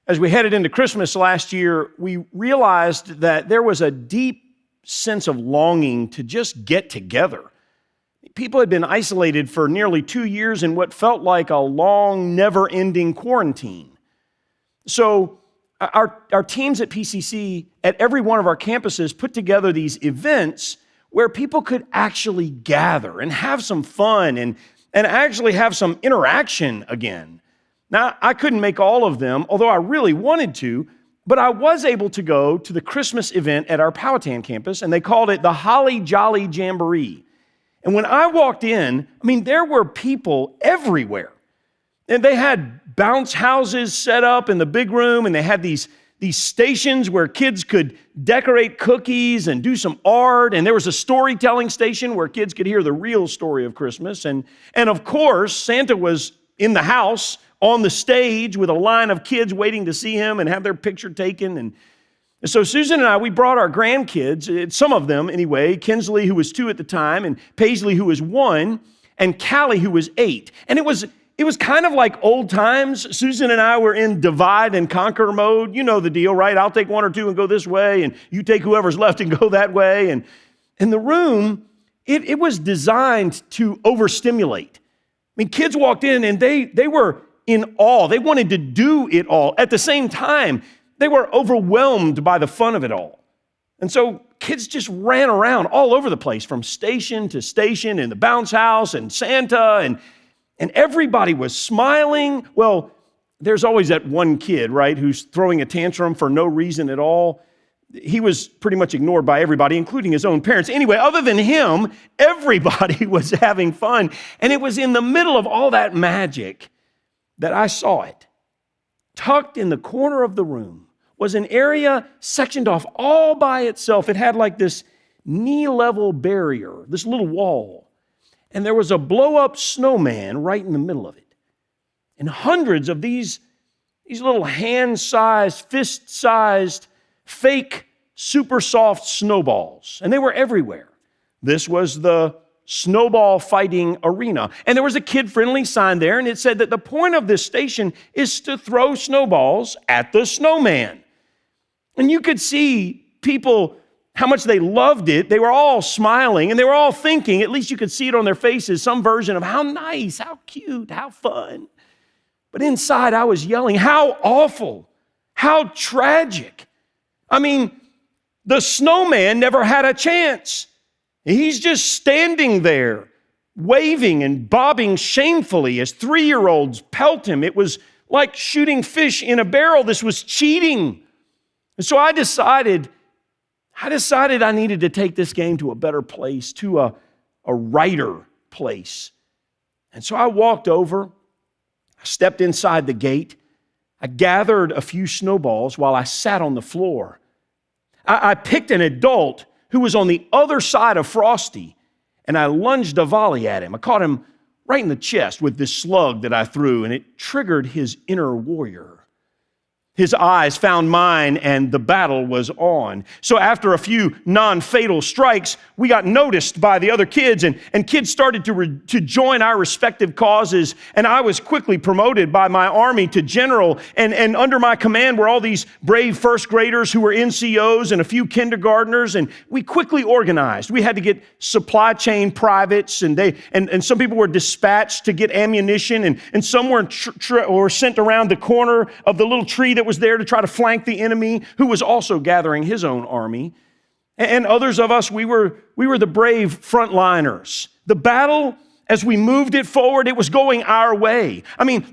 As we headed into Christmas last year, we realized that there was a deep sense of longing to just get together. People had been isolated for nearly 2 years in what felt like a long, never-ending quarantine. So our teams at PCC, at every one of our campuses, put together these events where people could actually gather and have some fun and actually have some interaction again. Now, I couldn't make all of them, although I really wanted to, but I was able to go to the Christmas event at our Powhatan campus, and they called it the Holly Jolly Jamboree. And when I walked in, there were people everywhere. And they had bounce houses set up in the big room, and they had these stations where kids could decorate cookies and do some art, and there was a storytelling station where kids could hear the real story of Christmas. And of course, Santa was in the house on the stage with a line of kids waiting to see him and have their picture taken. And so Susan and I, we brought our grandkids, some of them anyway, Kinsley, who was 2 at the time, and Paisley, who was 1, and Callie, who was 8. And it was kind of like old times. Susan and I were in divide and conquer mode. You know the deal, right? I'll take 1 or 2 and go this way, and you take whoever's left and go that way. And in the room, it was designed to overstimulate. Kids walked in and they were in awe. They wanted to do it all. At the same time, they were overwhelmed by the fun of it all. And so kids just ran around all over the place, from station to station, in the bounce house and Santa, and everybody was smiling. Well, there's always that one kid, right, who's throwing a tantrum for no reason at all. He was pretty much ignored by everybody, including his own parents. Anyway, other than him, everybody was having fun. And it was in the middle of all that magic that I saw it. Tucked in the corner of the room was an area sectioned off all by itself. It had like this knee-level barrier, this little wall. And there was a blow-up snowman right in the middle of it. And hundreds of these little hand-sized, fist-sized, fake, super soft snowballs. And they were everywhere. This was the snowball fighting arena. And there was a kid-friendly sign there, and it said that the point of this station is to throw snowballs at the snowman. And you could see people, how much they loved it. They were all smiling, and they were all thinking, at least you could see it on their faces, some version of how nice, how cute, how fun. But inside I was yelling, how awful, how tragic. The snowman never had a chance. He's just standing there, waving and bobbing shamefully as 3-year-olds pelt him. It was like shooting fish in a barrel. This was cheating. And so I decided I needed to take this game to a better place, to a righter place. And so I walked over, I stepped inside the gate, I gathered a few snowballs while I sat on the floor. I picked an adult who was on the other side of Frosty, and I lunged a volley at him. I caught him right in the chest with this slug that I threw, and it triggered his inner warrior. His eyes found mine, and the battle was on. So after a few non-fatal strikes, we got noticed by the other kids, and kids started to join our respective causes, and I was quickly promoted by my army to general, and under my command were all these brave first graders who were NCOs and a few kindergartners, and we quickly organized. We had to get supply chain privates, and some people were dispatched to get ammunition, and some were sent around the corner of the little tree that was there to try to flank the enemy, who was also gathering his own army. And others of us, we were the brave frontliners. The battle, as we moved it forward, it was going our way.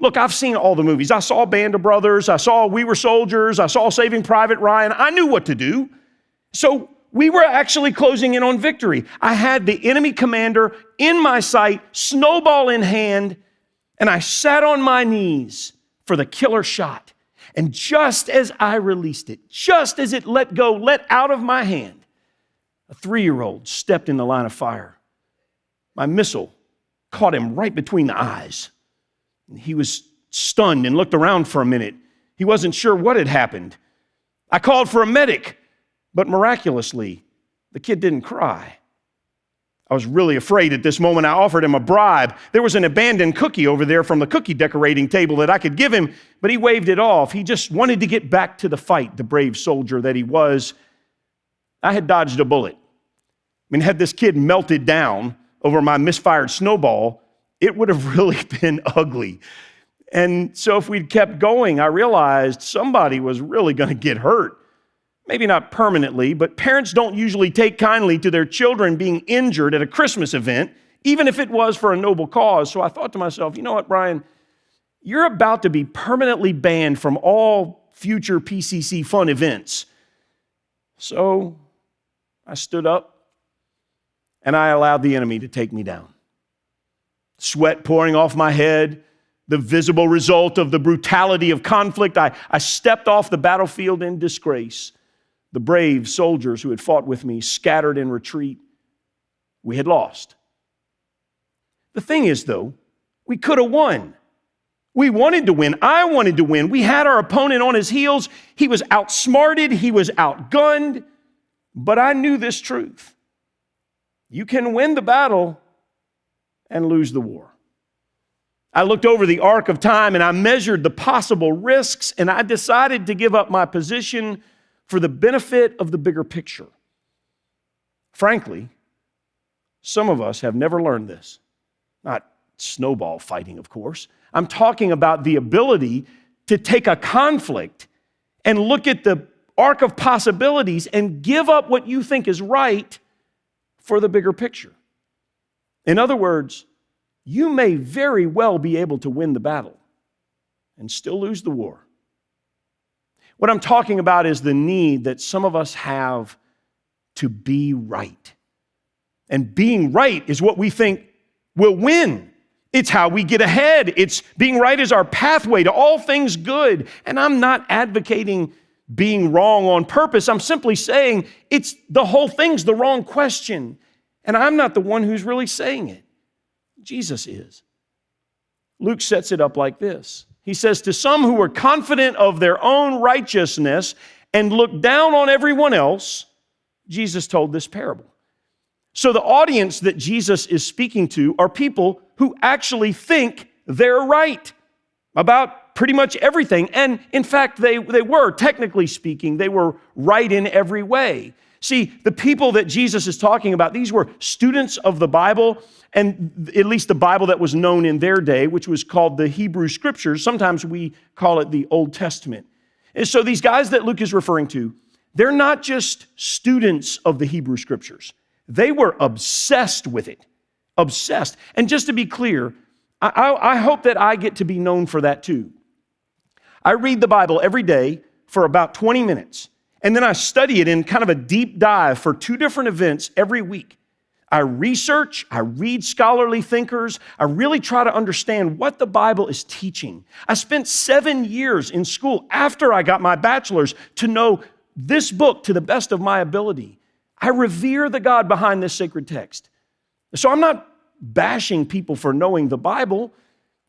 Look, I've seen all the movies. I saw Band of Brothers. I saw We Were Soldiers. I saw Saving Private Ryan. I knew what to do. So we were actually closing in on victory. I had the enemy commander in my sight, snowball in hand, and I sat on my knees for the killer shot. And just as I released it, just as it let out of my hand, a 3-year-old stepped in the line of fire. My missile caught him right between the eyes. He was stunned and looked around for a minute. He wasn't sure what had happened. I called for a medic, but miraculously, the kid didn't cry. I was really afraid at this moment. I offered him a bribe. There was an abandoned cookie over there from the cookie decorating table that I could give him, but he waved it off. He just wanted to get back to the fight, the brave soldier that he was. I had dodged a bullet. I mean, had this kid melted down over my misfired snowball, it would have really been ugly. And so if we'd kept going, I realized somebody was really going to get hurt. Maybe not permanently, but parents don't usually take kindly to their children being injured at a Christmas event, even if it was for a noble cause. So I thought to myself, you know what, Brian? You're about to be permanently banned from all future PCC fun events. So I stood up and I allowed the enemy to take me down. Sweat pouring off my head, the visible result of the brutality of conflict. I stepped off the battlefield in disgrace. The brave soldiers who had fought with me scattered in retreat. We had lost. The thing is, though, we could have won. We wanted to win. I wanted to win. We had our opponent on his heels. He was outsmarted. He was outgunned. But I knew this truth. You can win the battle and lose the war. I looked over the arc of time and I measured the possible risks, and I decided to give up my position for the benefit of the bigger picture. Frankly, some of us have never learned this. Not snowball fighting, of course. I'm talking about the ability to take a conflict and look at the arc of possibilities and give up what you think is right for the bigger picture. In other words, you may very well be able to win the battle and still lose the war. What I'm talking about is the need that some of us have to be right. And being right is what we think will win. It's how we get ahead. It's being right is our pathway to all things good. And I'm not advocating being wrong on purpose. I'm simply saying it's the whole thing's the wrong question. And I'm not the one who's really saying it. Jesus is. Luke sets it up like this. He says, to some who were confident of their own righteousness and looked down on everyone else, Jesus told this parable. So the audience that Jesus is speaking to are people who actually think they're right about pretty much everything. And in fact, they were, technically speaking, they were right in every way. See, the people that Jesus is talking about, these were students of the Bible, and at least the Bible that was known in their day, which was called the Hebrew Scriptures. Sometimes we call it the Old Testament. And so these guys that Luke is referring to, they're not just students of the Hebrew Scriptures. They were obsessed with it. Obsessed. And just to be clear, I hope that I get to be known for that too. I read the Bible every day for about 20 minutes. And then I study it in kind of a deep dive for 2 different events every week. I research, I read scholarly thinkers, I really try to understand what the Bible is teaching. I spent 7 years in school after I got my bachelor's to know this book to the best of my ability. I revere the God behind this sacred text. So I'm not bashing people for knowing the Bible.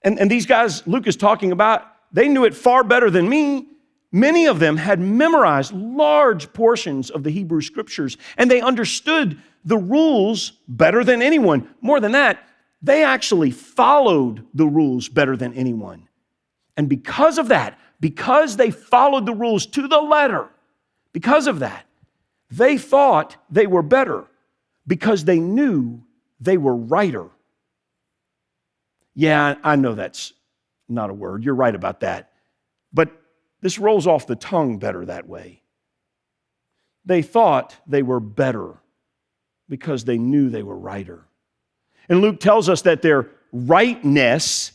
And these guys Luke is talking about, they knew it far better than me. Many of them had memorized large portions of the Hebrew Scriptures, and they understood the rules better than anyone. More than that, they actually followed the rules better than anyone. And because of that, because they followed the rules to the letter, because of that, they thought they were better because they knew they were righter. Yeah, I know that's not a word. You're right about that. But this rolls off the tongue better that way. They thought they were better because they knew they were righter. And Luke tells us that their rightness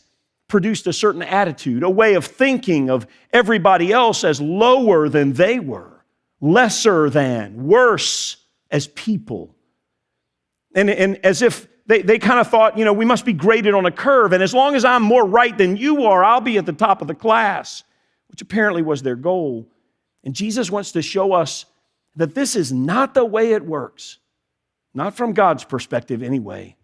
produced a certain attitude, a way of thinking of everybody else as lower than they were, lesser than, worse as people. And as if they kind of thought, we must be graded on a curve, and as long as I'm more right than you are, I'll be at the top of the class, which apparently was their goal. And Jesus wants to show us that this is not the way it works, not from God's perspective anyway.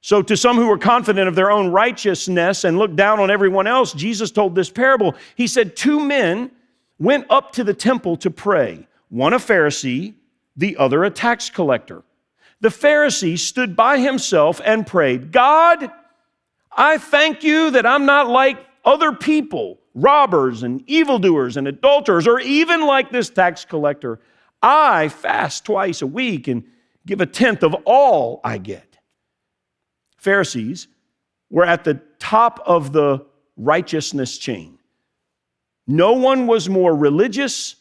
So to some who were confident of their own righteousness and looked down on everyone else, Jesus told this parable. He said, 2 men went up to the temple to pray, one a Pharisee, the other a tax collector. The Pharisee stood by himself and prayed, God, I thank you that I'm not like other people, robbers and evildoers and adulterers, or even like this tax collector. I fast twice a week and give a tenth of all I get. Pharisees were at the top of the righteousness chain. No one was more religious.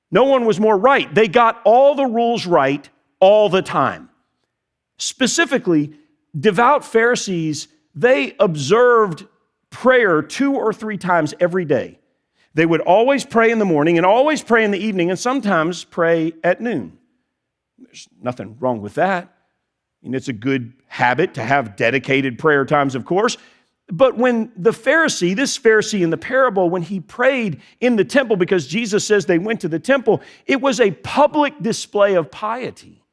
No one was more right. They got all the rules right all the time. Specifically, devout Pharisees, they observed prayer 2 or 3 times every day. They would always pray in the morning and always pray in the evening and sometimes pray at noon. There's nothing wrong with that. And it's a good habit to have dedicated prayer times, of course. But when this Pharisee in the parable, when he prayed in the temple, because Jesus says they went to the temple, it was a public display of piety.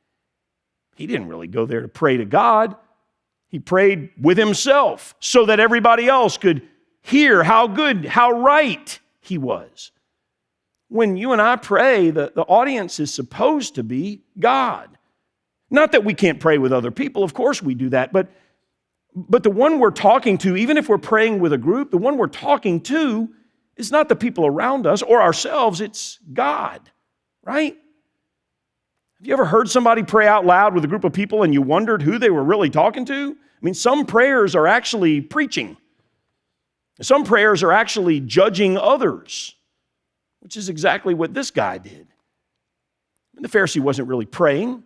He didn't really go there to pray to God. He prayed with himself so that everybody else could hear how good, how right he was. When you and I pray, the audience is supposed to be God. Not that we can't pray with other people. Of course we do that. But the one we're talking to, even if we're praying with a group, the one we're talking to is not the people around us or ourselves. It's God, right? Have you ever heard somebody pray out loud with a group of people and you wondered who they were really talking to? I mean, some prayers are actually preaching. Some prayers are actually judging others, which is exactly what this guy did. And the Pharisee wasn't really praying.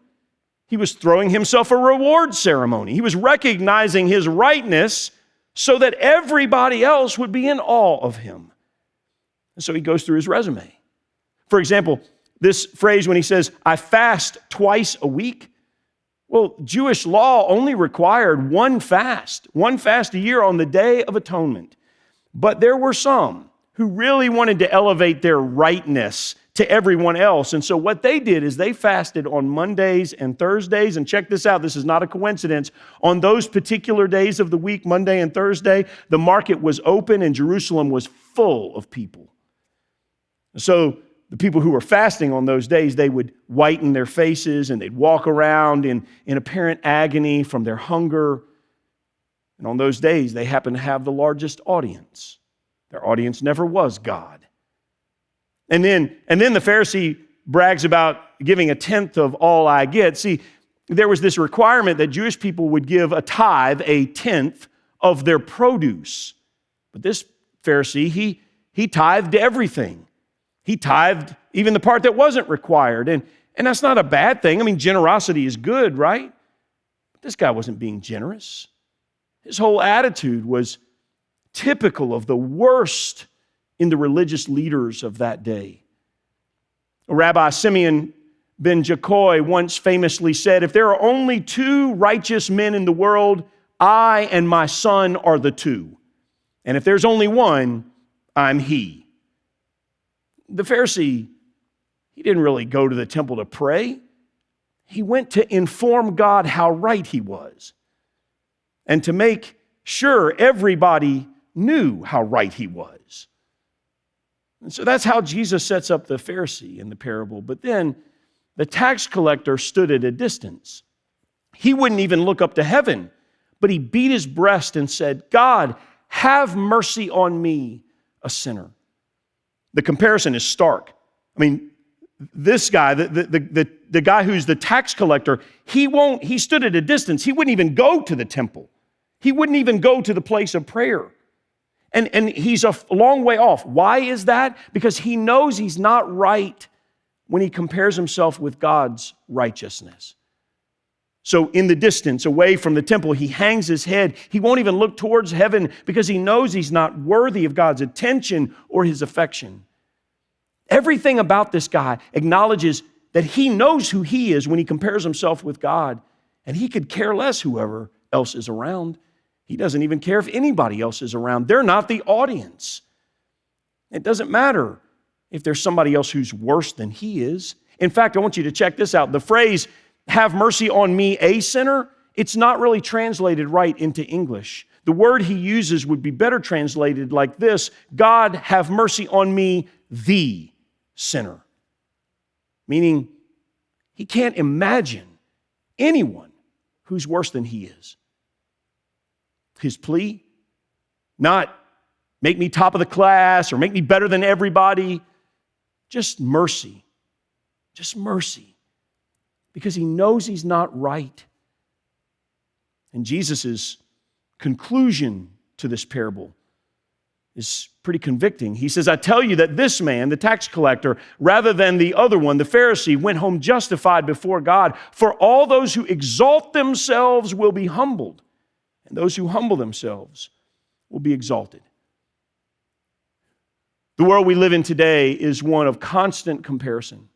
He was throwing himself a reward ceremony. He was recognizing his rightness so that everybody else would be in awe of him. And so he goes through his resume. For example, this phrase when he says, I fast twice a week. Well, Jewish law only required one fast a year on the Day of Atonement. But there were some who really wanted to elevate their rightness to everyone else. And so what they did is they fasted on Mondays and Thursdays. And check this out, this is not a coincidence. On those particular days of the week, Monday and Thursday, the market was open and Jerusalem was full of people. So the people who were fasting on those days, they would whiten their faces and they'd walk around in apparent agony from their hunger. And on those days, they happened to have the largest audience. Their audience never was God. And then the Pharisee brags about giving a tenth of all I get. See, there was this requirement that Jewish people would give a tithe, a tenth of their produce. But this Pharisee, he tithed everything. He tithed even the part that wasn't required. And that's not a bad thing. I mean, generosity is good, right? But this guy wasn't being generous. His whole attitude was typical of the worst in the religious leaders of that day. Rabbi Simeon ben Jacoy once famously said, if there are only 2 righteous men in the world, I and my son are the 2. And if there's only one, I'm he. The Pharisee, he didn't really go to the temple to pray. He went to inform God how right he was and to make sure everybody knew how right he was. And so that's how Jesus sets up the Pharisee in the parable. But then the tax collector stood at a distance. He wouldn't even look up to heaven, but he beat his breast and said, God, have mercy on me, a sinner. The comparison is stark. I mean, this guy, the guy who's the tax collector, he stood at a distance. He wouldn't even go to the temple. He wouldn't even go to the place of prayer. And he's a long way off. Why is that? Because he knows he's not right when he compares himself with God's righteousness. So in the distance, away from the temple, he hangs his head. He won't even look towards heaven because he knows he's not worthy of God's attention or his affection. Everything about this guy acknowledges that he knows who he is when he compares himself with God, and he could care less whoever else is around. He doesn't even care if anybody else is around. They're not the audience. It doesn't matter if there's somebody else who's worse than he is. In fact, I want you to check this out. The phrase, have mercy on me, a sinner, it's not really translated right into English. The word he uses would be better translated like this, God, have mercy on me, the sinner. Meaning, he can't imagine anyone who's worse than he is. His plea, not make me top of the class or make me better than everybody, just mercy. Just mercy. Because he knows he's not right. And Jesus' conclusion to this parable is pretty convicting. He says, I tell you that this man, the tax collector, rather than the other one, the Pharisee, went home justified before God. For all those who exalt themselves will be humbled, and those who humble themselves will be exalted. The world we live in today is one of constant comparison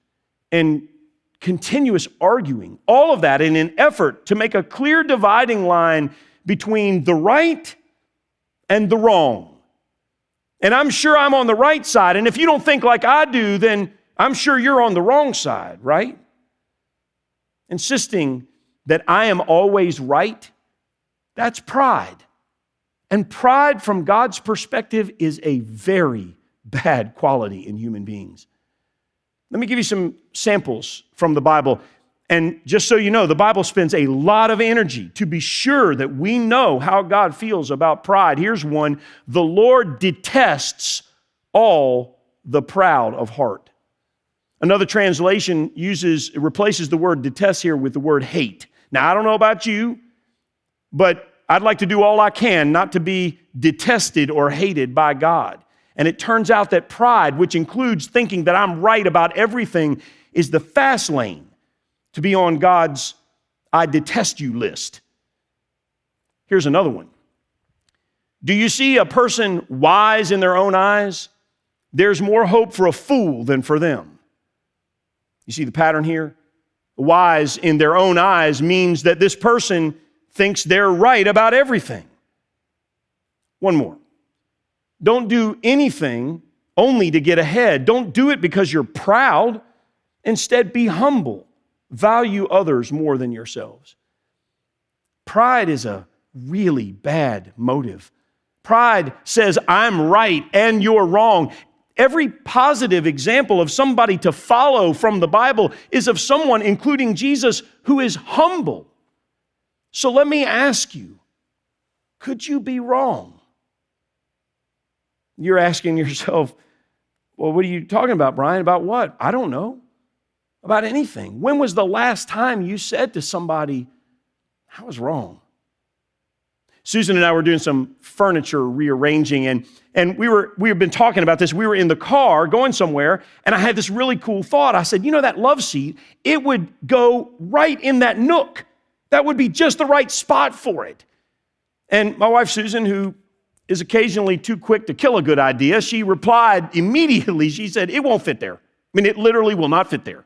and continuous arguing, all of that in an effort to make a clear dividing line between the right and the wrong. And I'm sure I'm on the right side, and if you don't think like I do, then I'm sure you're on the wrong side, right? Insisting that I am always right, that's pride. And pride from God's perspective is a very bad quality in human beings. Let me give you some samples from the Bible. And just so you know, the Bible spends a lot of energy to be sure that we know how God feels about pride. Here's one. The Lord detests all the proud of heart. Another translation replaces the word detest here with the word hate. Now, I don't know about you, but I'd like to do all I can not to be detested or hated by God. And it turns out that pride, which includes thinking that I'm right about everything, is the fast lane to be on God's I detest you list. Here's another one. Do you see a person wise in their own eyes? There's more hope for a fool than for them. You see the pattern here? Wise in their own eyes means that this person thinks they're right about everything. One more. Don't do anything only to get ahead. Don't do it because you're proud. Instead, be humble. Value others more than yourselves. Pride is a really bad motive. Pride says, I'm right and you're wrong. Every positive example of somebody to follow from the Bible is of someone, including Jesus, who is humble. So let me ask you, could you be wrong? You're asking yourself, well, what are you talking about, Brian? About what? I don't know. About anything. When was the last time you said to somebody, I was wrong? Susan and I were doing some furniture rearranging, and we had been talking about this. We were in the car going somewhere, and I had this really cool thought. I said, you know that love seat, it would go right in that nook. That would be just the right spot for it. And my wife, Susan, who is occasionally too quick to kill a good idea, she replied immediately. She said, it won't fit there. I mean, it literally will not fit there.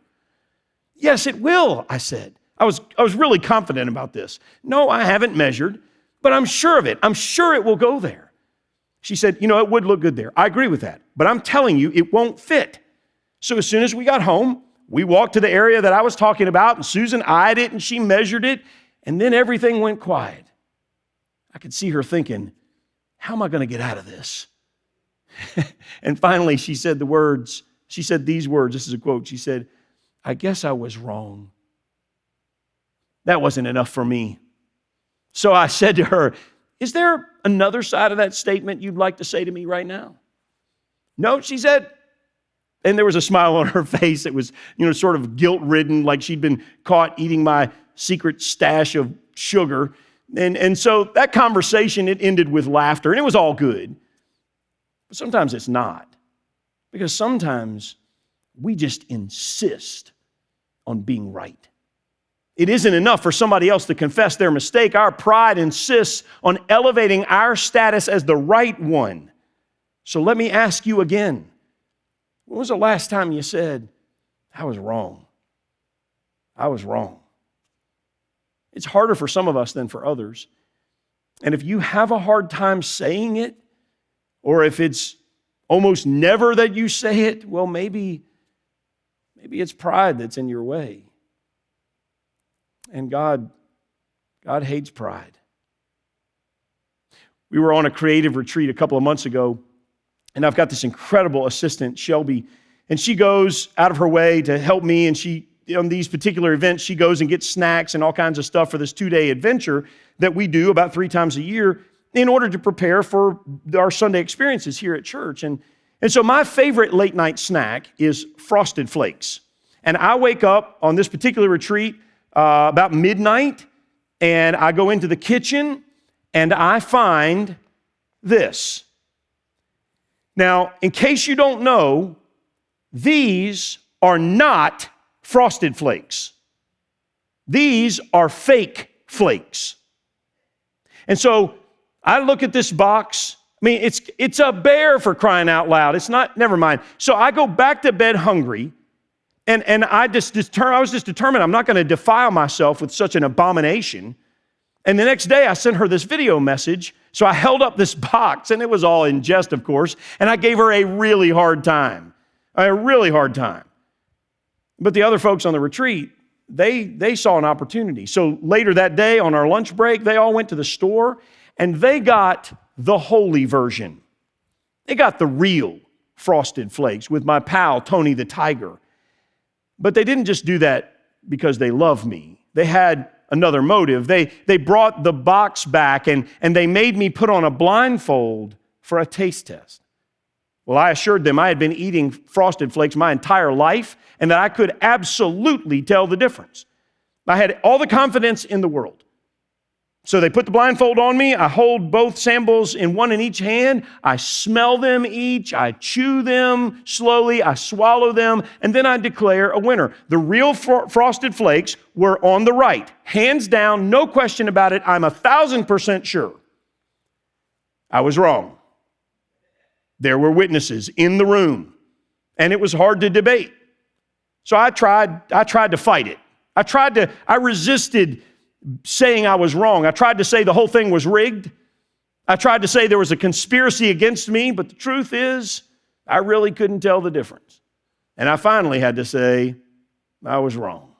Yes, it will, I said. I was really confident about this. No, I haven't measured, but I'm sure of it. I'm sure it will go there. She said, you know, it would look good there. I agree with that, but I'm telling you, it won't fit. So as soon as we got home, we walked to the area that I was talking about, and Susan eyed it, and she measured it, and then everything went quiet. I could see her thinking, how am I going to get out of this? And finally, she said these words, this is a quote, she said, I guess I was wrong. That wasn't enough for me. So I said to her, is there another side of that statement you'd like to say to me right now? No, she said, and there was a smile on her face that was, sort of guilt-ridden, like she'd been caught eating my secret stash of sugar. And so that conversation, it ended with laughter, and it was all good. But sometimes it's not, because sometimes we just insist on being right. It isn't enough for somebody else to confess their mistake. Our pride insists on elevating our status as the right one. So let me ask you again, when was the last time you said, I was wrong? I was wrong. It's harder for some of us than for others. And if you have a hard time saying it, or if it's almost never that you say it, well, maybe it's pride that's in your way. And God hates pride. We were on a creative retreat a couple of months ago, and I've got this incredible assistant, Shelby, and she goes out of her way to help me, and she on these particular events, she goes and gets snacks and all kinds of stuff for this 2-day adventure that we do about 3 times a year in order to prepare for our Sunday experiences here at church. And so my favorite late night snack is Frosted Flakes. And I wake up on this particular retreat about midnight, and I go into the kitchen, and I find this. Now, in case you don't know, these are not Frosted Flakes. These are fake flakes. And so I look at this box. I mean, it's a bear, for crying out loud. It's not, never mind. So I go back to bed hungry, and I was just determined I'm not going to defile myself with such an abomination. And the next day I sent her this video message. So I held up this box, and it was all in jest, of course, and I gave her a really hard time. A really hard time. But the other folks on the retreat, they saw an opportunity. So later that day on our lunch break, they all went to the store, and they got the holy version. They got the real Frosted Flakes with my pal, Tony the Tiger. But they didn't just do that because they love me. They had another motive. They brought the box back, and they made me put on a blindfold for a taste test. Well, I assured them I had been eating Frosted Flakes my entire life and that I could absolutely tell the difference. I had all the confidence in the world. So they put the blindfold on me. I hold both samples one in each hand. I smell them each. I chew them slowly. I swallow them. And then I declare a winner. The real Frosted Flakes were on the right. Hands down, no question about it. I'm 1,000% sure. I was wrong. There were witnesses in the room, and it was hard to debate. So I tried to fight it. I resisted saying I was wrong. I tried to say the whole thing was rigged. I tried to say there was a conspiracy against me, but the truth is, I really couldn't tell the difference. And I finally had to say, I was wrong.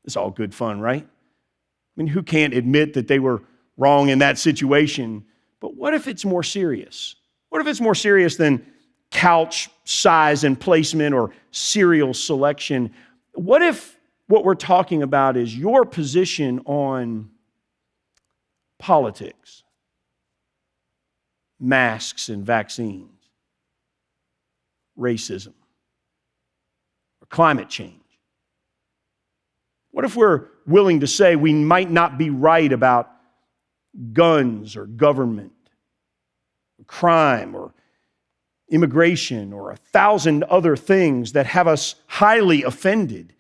It's all good fun, right? I mean, who can't admit that they were wrong in that situation? But what if it's more serious? What if it's more serious than couch size and placement or cereal selection? What if what we're talking about is your position on politics, masks and vaccines, racism, or climate change? What if we're willing to say we might not be right about guns or government, or crime or immigration or 1,000 other things that have us highly offended?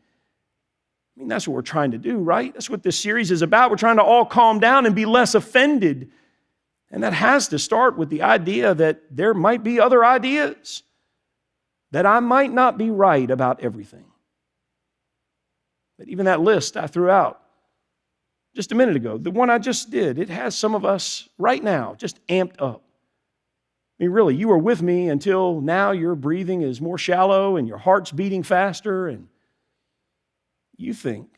I mean, that's what we're trying to do, right? That's what this series is about. We're trying to all calm down and be less offended. And that has to start with the idea that there might be other ideas, that I might not be right about everything. But even that list I threw out just a minute ago, the one I just did, it has some of us right now just amped up. I mean, really, you were with me until now your breathing is more shallow and your heart's beating faster, and you think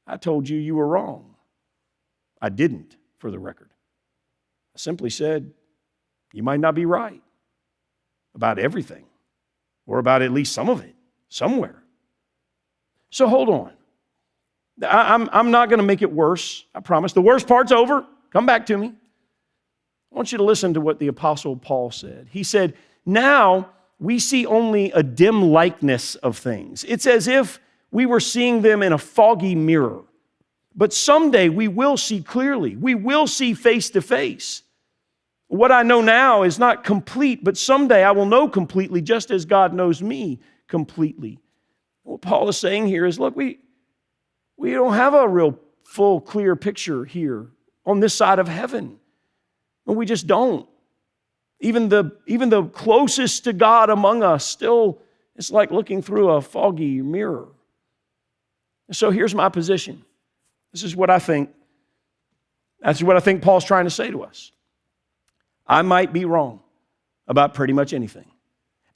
I told you were wrong. I didn't, for the record. I simply said, you might not be right about everything, or about at least some of it, somewhere. So hold on. I'm not going to make it worse, I promise. The worst part's over. Come back to me. I want you to listen to what the Apostle Paul said. He said, now we see only a dim likeness of things. It's as if we were seeing them in a foggy mirror. But someday we will see clearly. We will see face to face. What I know now is not complete, but someday I will know completely, just as God knows me completely. What Paul is saying here is, look, we don't have a real full, clear picture here on this side of heaven. And we just don't. Even the closest to God among us still, it's like looking through a foggy mirror. So here's my position. This is what I think. That's what I think Paul's trying to say to us. I might be wrong about pretty much anything,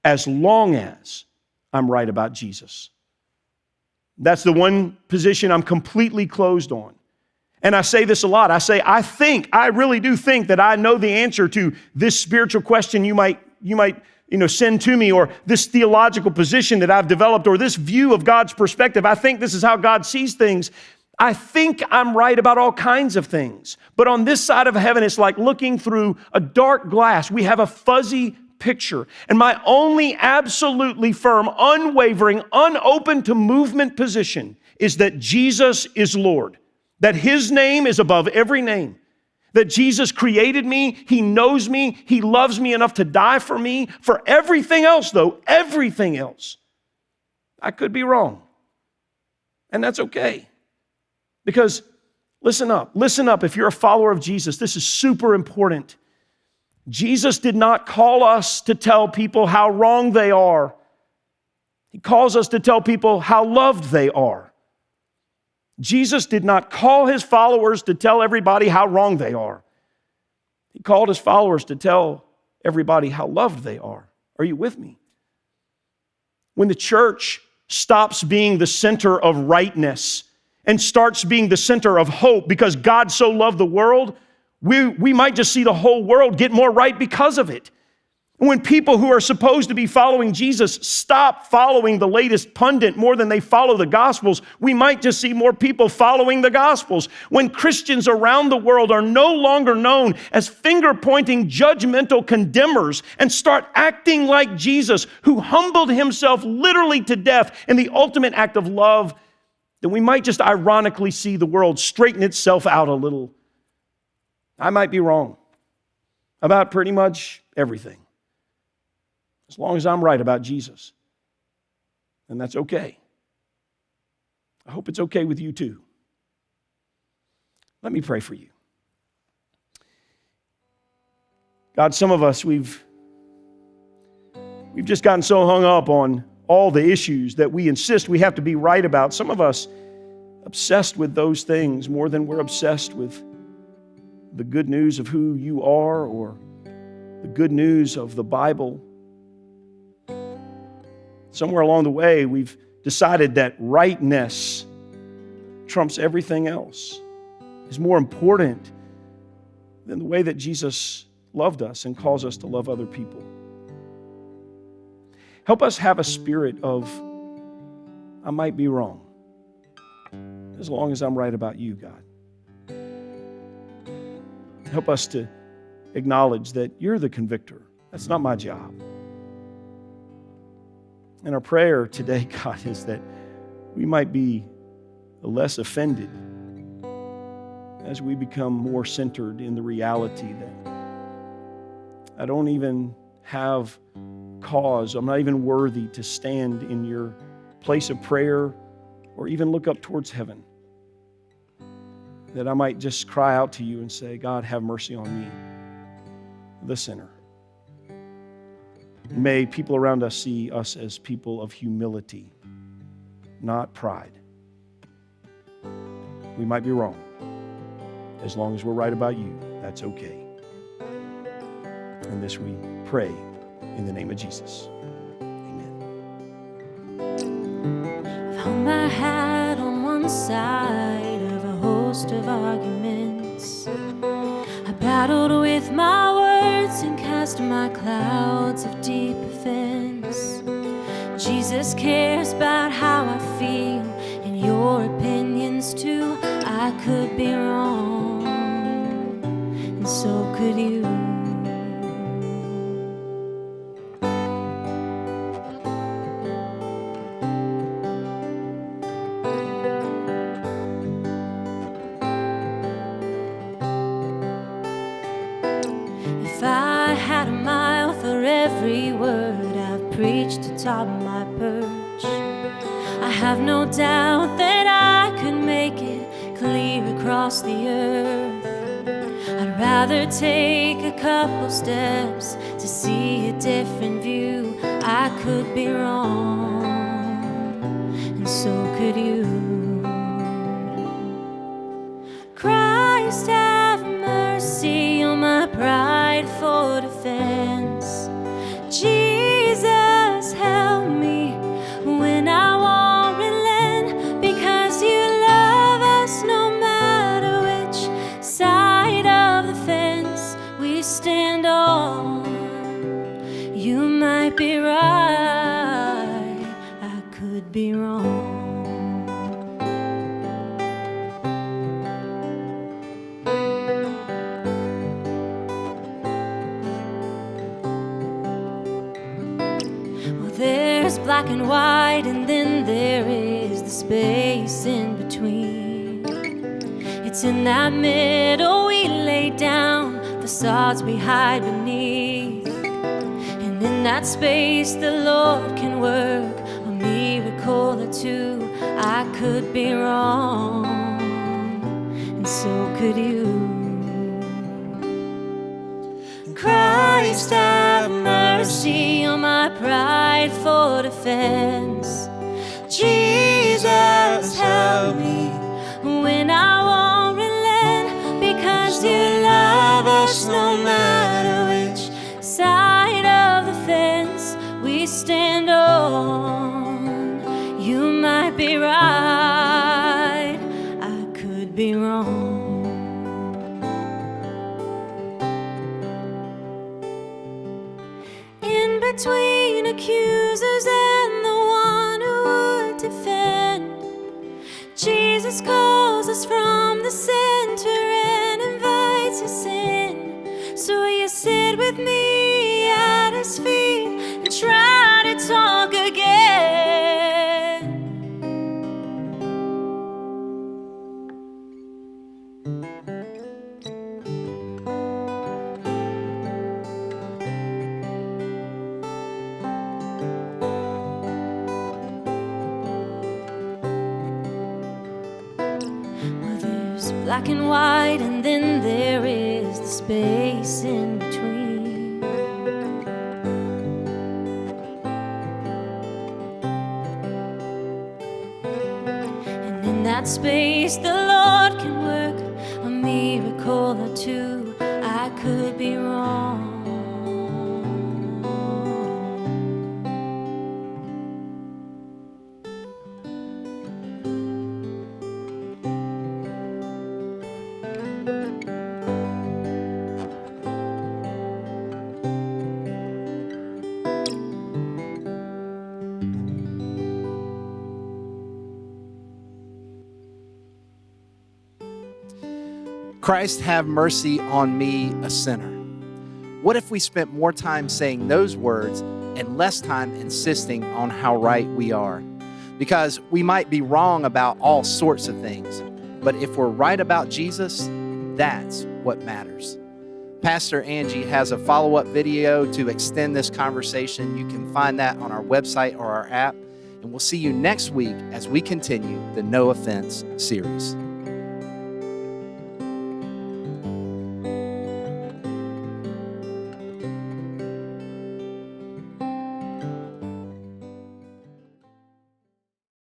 as long as I'm right about Jesus. That's the one position I'm completely closed on. And I say this a lot. I say, I really do think that I know the answer to this spiritual question you might you might send to me, or this theological position that I've developed, or this view of God's perspective. I think this is how God sees things. I think I'm right about all kinds of things. But on this side of heaven, it's like looking through a dark glass. We have a fuzzy picture. And my only absolutely firm, unwavering, unopen to movement position is that Jesus is Lord, that His name is above every name, that Jesus created me, He knows me, He loves me enough to die for me. For everything else, though, everything else, I could be wrong. And that's okay. Because listen up if you're a follower of Jesus, this is super important. Jesus did not call us to tell people how wrong they are. He calls us to tell people how loved they are. Jesus did not call His followers to tell everybody how wrong they are. He called His followers to tell everybody how loved they are. Are you with me? When the church stops being the center of rightness and starts being the center of hope because God so loved the world, we might just see the whole world get more right because of it. When people who are supposed to be following Jesus stop following the latest pundit more than they follow the Gospels, we might just see more people following the Gospels. When Christians around the world are no longer known as finger-pointing, judgmental condemners and start acting like Jesus, who humbled Himself literally to death in the ultimate act of love, then we might just ironically see the world straighten itself out a little. I might be wrong about pretty much everything, as long as I'm right about Jesus. And that's okay. I hope it's okay with you too. Let me pray for you. God, some of us, we've just gotten so hung up on all the issues that we insist we have to be right about. Some of us obsessed with those things more than we're obsessed with the good news of who you are or the good news of the Bible. Somewhere along the way, we've decided that rightness trumps everything else, is more important than the way that Jesus loved us and calls us to love other people. Help us have a spirit of, I might be wrong, as long as I'm right about you, God. Help us to acknowledge that you're the convictor. That's not my job. And our prayer today, God, is that we might be less offended as we become more centered in the reality that I don't even have cause, I'm not even worthy to stand in your place of prayer or even look up towards heaven. That I might just cry out to you and say, God, have mercy on me, the sinner. May people around us see us as people of humility, not pride. We might be wrong. As long as we're right about you, that's okay. And this we pray in the name of Jesus. Amen. I've hung my hat on one side of a host of arguments. I battled with my words and cast my clouds of deep offense. Jesus cares about how I feel and your opinions too. I could be wrong, and so could you. If I had a mile for every word I've preached atop my perch, I have no doubt that I could make it clear across the earth. I'd rather take a couple steps to see a different view. I could be wrong, and so could you. Christ, have mercy on my prideful defense. Jesus, help me when I won't relent, because you love us no matter which side of the fence we stand on. could be wrong. Well, there's black and white, and then there is the space in between. It's in that middle we lay down facades we hide beneath. And in that space the Lord can work a miracle or two. I could be wrong, and so could you. Christ, have mercy on my prideful defense. Jesus, help me when I won't relent, because you love us no matter which side of the fence we stand on. You might be right, I could be wrong. In between accusers and the one who would defend, Jesus calls us from the center and invites us in. So will you sit with me at his feet and try to talk again? Black and white, and then there is the space in between. And in that space the Lord can work a miracle or two. I could be wrong. Christ, have mercy on me, a sinner. What if we spent more time saying those words and less time insisting on how right we are? Because we might be wrong about all sorts of things, but if we're right about Jesus, that's what matters. Pastor Angie has a follow-up video to extend this conversation. You can find that on our website or our app, and we'll see you next week as we continue the No Offense series.